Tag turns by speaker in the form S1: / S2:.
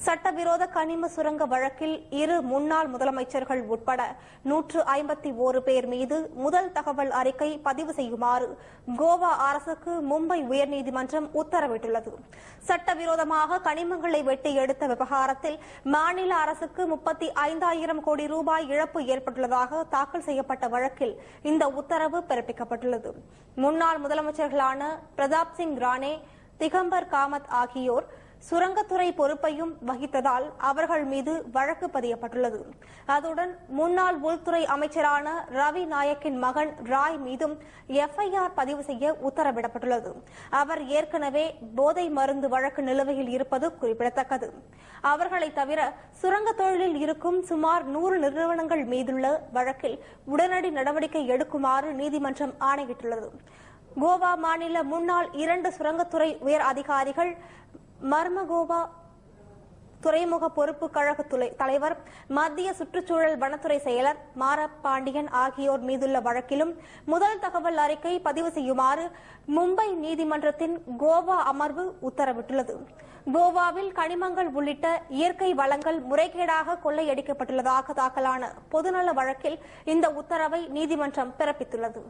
S1: சட்டவிரோத கனிம சுரங்க வழக்கில் இரு முன்னாள் முதலமைச்சர்கள் உட்பட 151 பேர் மீது முதல் தகவல் அறிக்கை பதிவு செய்யுமாறு கோவா அரசுக்கு மும்பை உயர்நீதிமன்றம் உத்தரவிட்டுள்ளது. சட்டவிரோதமாக கனிமங்களை வெட்டி எடுத்த விவகாரத்தில் மாநில அரசுக்கு 35,000 கோடி ரூபாய் இழப்பு ஏற்பட்டுள்ளதாக தாக்கல் செய்யப்பட்ட வழக்கில் இந்த உத்தரவு பிறப்பிக்கப்பட்டுள்ளது. முன்னாள் முதலமைச்சர்களான பிரதாப் சிங் ராணே, திகம்பர் காமத் ஆகியோர் சுரங்கத்துறை பொறுப்பையும் வகித்ததால் அவர்கள் மீது வழக்கு பதியப்பட்டுள்ளது. அதுடன் முன்னாள் உள்துறை அமைச்சரான ரவி நாயக்கின் மகன் ராய் மீதும் எஃப்ஐஆர் பதிவு செய்ய உத்தரவிடப்பட்டுள்ளது. அவர் ஏற்கனவே போதை மருந்து வழக்கு நிலுவையில் இருப்பது குறிப்பிடத்தக்கது. அவர்களை தவிர சுரங்க தொழிலில் இருக்கும் சுமார் 100 நிறுவனங்கள் மீதுள்ள வழக்கில் உடனடி நடவடிக்கை எடுக்குமாறு நீதிமன்றம் ஆணையிட்டுள்ளது. கோவா மாநில முன்னாள் 2 சுரங்கத்துறை உயர் அதிகாரிகள், மர்மகோவா துறைமுக பொறுப்பு கழக தலைவர், மத்திய சுற்றுச்சூழல் வனத்துறை செயலர் மாரப்பாண்டியன் ஆகியோர் மீதுள்ள வழக்கிலும் முதல் தகவல் அறிக்கை பதிவு செய்யுமாறு மும்பை நீதிமன்றத்தின் கோவா அமர்வு உத்தரவிட்டுள்ளது. கோவாவில் கனிமங்கள் உள்ளிட்ட இயற்கை வளங்கள் முறைகேடாக கொள்ளையடிக்கப்பட்டுள்ளதாக தாக்கலான பொதுநல வழக்கில் இந்த உத்தரவை நீதிமன்றம் பிறப்பித்துள்ளது.